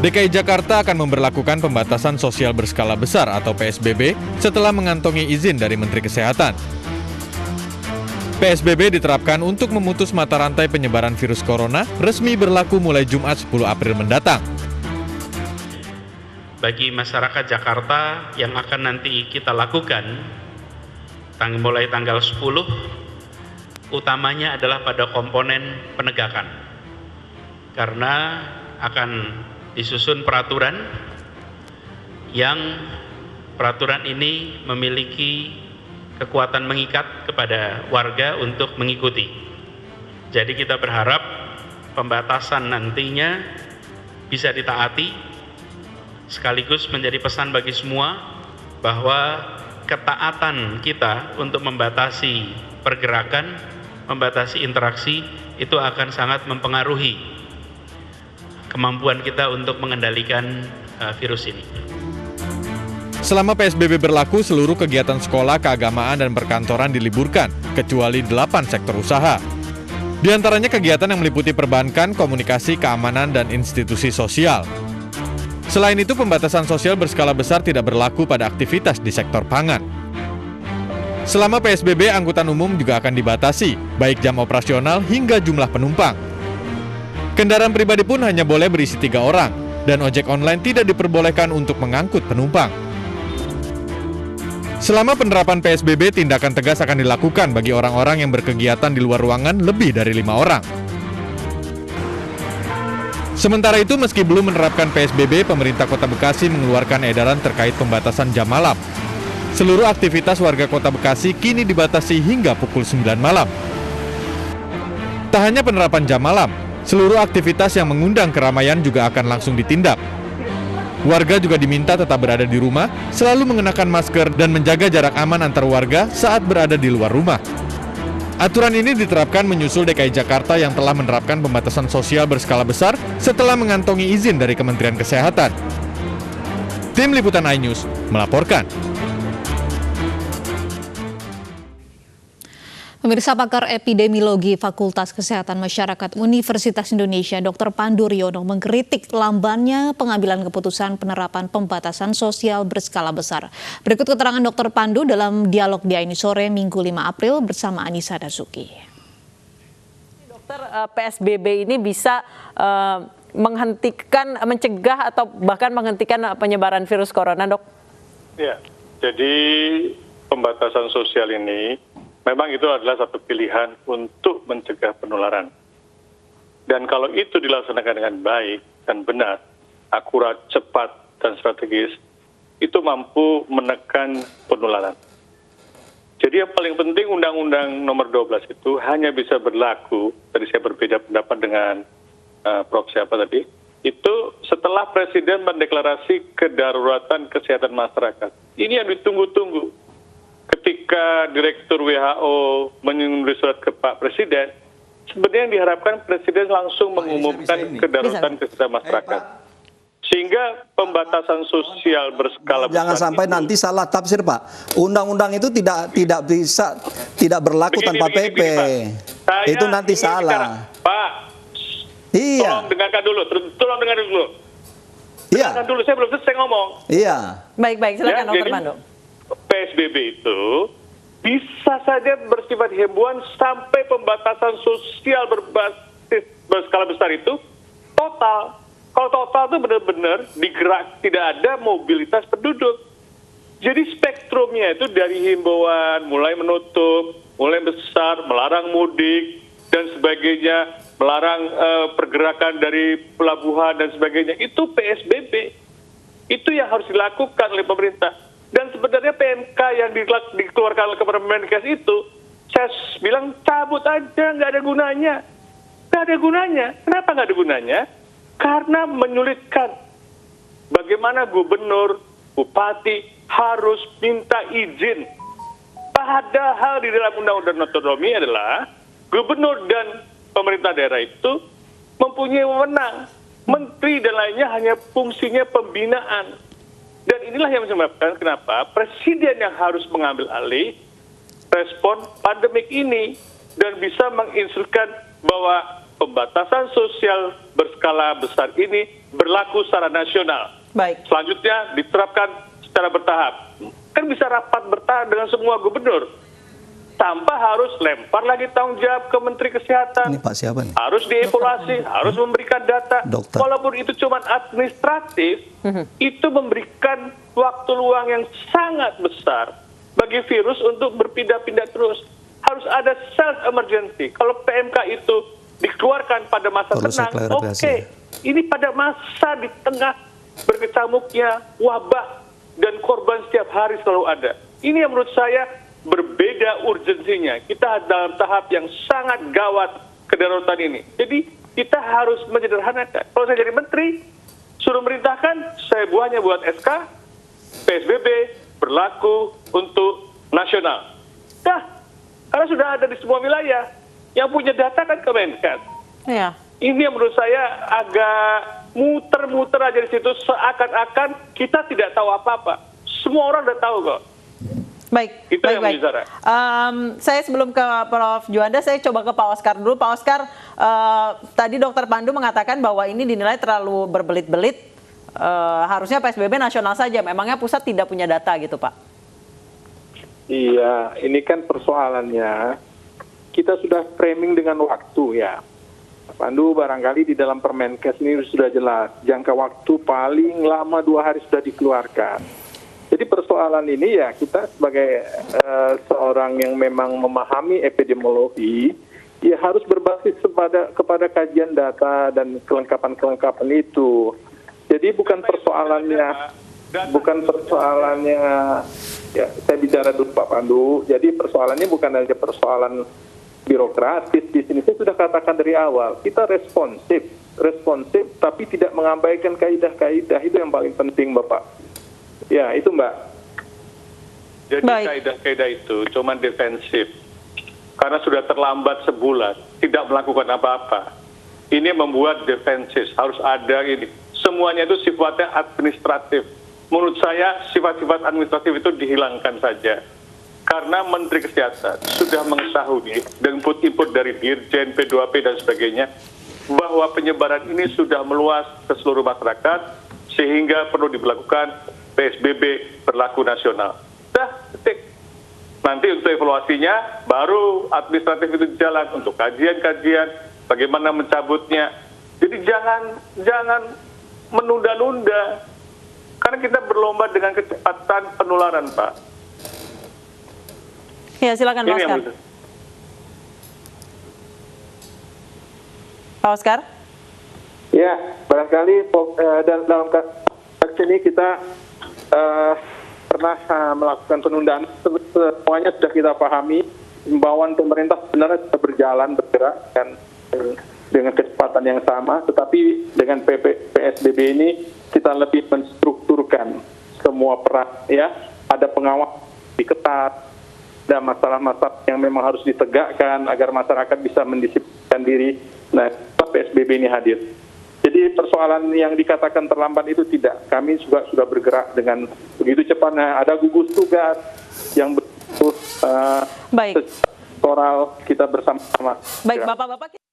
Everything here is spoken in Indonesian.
DKI Jakarta akan memberlakukan pembatasan sosial berskala besar atau PSBB setelah mengantongi izin dari Menteri Kesehatan. PSBB diterapkan untuk memutus mata rantai penyebaran virus corona, resmi berlaku mulai Jumat 10 April mendatang. Bagi masyarakat Jakarta yang akan nanti kita lakukan mulai tanggal 10, utamanya adalah pada komponen penegakan. Karena akan disusun peraturan yang peraturan ini memiliki kekuatan mengikat kepada warga untuk mengikuti. Jadi kita berharap pembatasan nantinya bisa ditaati, sekaligus menjadi pesan bagi semua bahwa ketaatan kita untuk membatasi pergerakan, membatasi interaksi itu akan sangat mempengaruhi kemampuan kita untuk mengendalikan virus ini. Selama PSBB berlaku, seluruh kegiatan sekolah, keagamaan, dan perkantoran diliburkan, kecuali 8 sektor usaha. Di antaranya kegiatan yang meliputi perbankan, komunikasi, keamanan, dan institusi sosial. Selain itu, pembatasan sosial berskala besar tidak berlaku pada aktivitas di sektor pangan. Selama PSBB, angkutan umum juga akan dibatasi, baik jam operasional hingga jumlah penumpang. Kendaraan pribadi pun hanya boleh berisi 3 orang, dan ojek online tidak diperbolehkan untuk mengangkut penumpang. Selama penerapan PSBB, tindakan tegas akan dilakukan bagi orang-orang yang berkegiatan di luar ruangan lebih dari 5 orang. Sementara itu, meski belum menerapkan PSBB, pemerintah Kota Bekasi mengeluarkan edaran terkait pembatasan jam malam. Seluruh aktivitas warga Kota Bekasi kini dibatasi hingga pukul 9 malam. Tak hanya penerapan jam malam, seluruh aktivitas yang mengundang keramaian juga akan langsung ditindak. Warga juga diminta tetap berada di rumah, selalu mengenakan masker dan menjaga jarak aman antar warga saat berada di luar rumah. Aturan ini diterapkan menyusul DKI Jakarta yang telah menerapkan pembatasan sosial berskala besar setelah mengantongi izin dari Kementerian Kesehatan. Tim Liputan iNews melaporkan. Pemirsa, pakar epidemiologi Fakultas Kesehatan Masyarakat Universitas Indonesia, Dr. Pandu Riono mengkritik lambannya pengambilan keputusan penerapan pembatasan sosial berskala besar. Berikut keterangan Dr. Pandu dalam dialog di iNews Sore Minggu 5 April bersama Anissa Dasuki. Dokter, PSBB ini bisa menghentikan, mencegah atau bahkan menghentikan penyebaran virus corona, Dok? Ya, jadi pembatasan sosial ini memang itu adalah satu pilihan untuk mencegah penularan. Dan kalau itu dilaksanakan dengan baik dan benar, akurat, cepat, dan strategis, itu mampu menekan penularan. Jadi yang paling penting Undang-Undang Nomor 12 itu hanya bisa berlaku, tadi saya berbeda pendapat dengan Prof. siapa tadi, itu setelah Presiden mendeklarasi kedaruratan kesehatan masyarakat. Ini yang ditunggu-tunggu. Ketika Direktur WHO menulis surat ke Pak Presiden, sebenarnya yang diharapkan Presiden langsung mengumumkan kedaruratan kesehatan masyarakat. Sehingga pembatasan sosial berskala besar. Jangan sampai nanti salah tafsir, Pak. Undang-undang itu tidak berlaku tanpa PP. Itu nanti salah. Pak, iya. tolong dengarkan dulu. Iya. Dengarkan dulu, saya belum selesai ngomong. Iya. Baik, silakan Dr. Jadi, Pandu. PSBB itu bisa saja bersifat himbauan sampai pembatasan sosial berskala besar itu total. Kalau total itu benar-benar digerak, tidak ada mobilitas penduduk. Jadi spektrumnya itu dari himbauan, mulai menutup, mulai besar, melarang mudik, dan sebagainya, melarang pergerakan dari pelabuhan dan sebagainya. Itu PSBB. Itu yang harus dilakukan oleh pemerintah. Dan sebenarnya PMK yang dikeluarkan oleh Kemenkes itu, saya bilang cabut aja, nggak ada gunanya. Nggak ada gunanya. Kenapa nggak ada gunanya? Karena menyulitkan. Bagaimana gubernur, bupati harus minta izin. Padahal di dalam Undang-Undang Otonomi adalah gubernur dan pemerintah daerah itu mempunyai wewenang. Menteri dan lainnya hanya fungsinya pembinaan. Dan inilah yang menyebabkan kenapa Presiden yang harus mengambil alih respon pandemik ini dan bisa menginstruksikan bahwa pembatasan sosial berskala besar ini berlaku secara nasional. Baik. Selanjutnya diterapkan secara bertahap. Kan bisa rapat bertahap dengan semua gubernur. Tanpa harus lempar lagi tanggung jawab ke Menteri Kesehatan. Ini Pak siapa nih? Harus dievaluasi, harus memberikan data. Dokter. Walaupun itu cuma administratif, itu memberikan waktu luang yang sangat besar bagi virus untuk berpindah-pindah terus. Harus ada self emergency. Kalau PMK itu dikeluarkan pada masa Perlu saya tenang, klarifikasi, oke. Ini pada masa di tengah berkecamuknya wabah dan korban setiap hari selalu ada. Ini yang menurut saya berbeda urgensinya. Kita dalam tahap yang sangat gawat kedaruratan ini. Jadi kita harus menyederhanakan. Kalau saya jadi menteri, suruh merintahkan, saya buahnya buat SK, PSBB berlaku untuk nasional. Dah, karena sudah ada di semua wilayah. Yang punya data kan Kemenkes. Iya. Ini yang menurut saya agak muter-muter aja di situ, seakan-akan kita tidak tahu apa-apa. Semua orang udah tahu kok. Baik, Itu baik, yang baik. bicara. Saya sebelum ke Prof. Juanda, saya coba ke Pak Oscar dulu. Pak Oscar, tadi Dr. Pandu mengatakan bahwa ini dinilai terlalu berbelit-belit. Harusnya PSBB nasional saja. Memangnya pusat tidak punya data gitu, Pak? Iya, ini kan persoalannya. Kita sudah framing dengan waktu ya. Pak Pandu barangkali di dalam Permenkes ini sudah jelas. Jangka waktu paling lama 2 hari sudah dikeluarkan. Jadi persoalan ini ya kita sebagai seorang yang memang memahami epidemiologi, ya harus berbasis kepada kajian data dan kelengkapan itu. Jadi bukan persoalannya, ya saya bicara dulu Pak Pandu. Jadi persoalannya bukan hanya persoalan birokratis. Di sini saya sudah katakan dari awal, kita responsif tapi tidak mengabaikan kaidah-kaidah, itu yang paling penting Bapak. Ya, itu Mbak. Jadi kaidah-kaidah itu cuma defensif. Karena sudah terlambat sebulan, tidak melakukan apa-apa. Ini membuat defensif, harus ada ini. Semuanya itu sifatnya administratif. Menurut saya, sifat-sifat administratif itu dihilangkan saja. Karena Menteri Kesehatan sudah mengetahui dan input dari Dirjen, P2P dan sebagainya, bahwa penyebaran ini sudah meluas ke seluruh masyarakat, sehingga perlu diberlakukan PSBB berlaku nasional. Dah, detik. Nanti untuk evaluasinya, baru administratif itu jalan untuk kajian-kajian, bagaimana mencabutnya. Jadi jangan menunda-nunda. Karena kita berlomba dengan kecepatan penularan, Pak. Ya, silakan Pak Oscar. Pak Oscar? Ya, barangkali dalam kasus ini kita pernah melakukan penundaan. Semuanya sudah kita pahami. Himbauan pemerintah sebenarnya sudah bergerak dan dengan kecepatan yang sama, tetapi dengan PSBB ini kita lebih menstrukturkan semua peran, ya. Ada pengawas diketat, ada masalah-masalah yang memang harus ditegakkan agar masyarakat bisa mendisiplinkan diri. Nah, PSBB ini hadir. Jadi persoalan yang dikatakan terlambat itu tidak. Kami juga sudah bergerak dengan begitu cepatnya. Ada gugus tugas yang betul Baik. sektoral kita bersama-sama. Baik, Bapak-Bapak.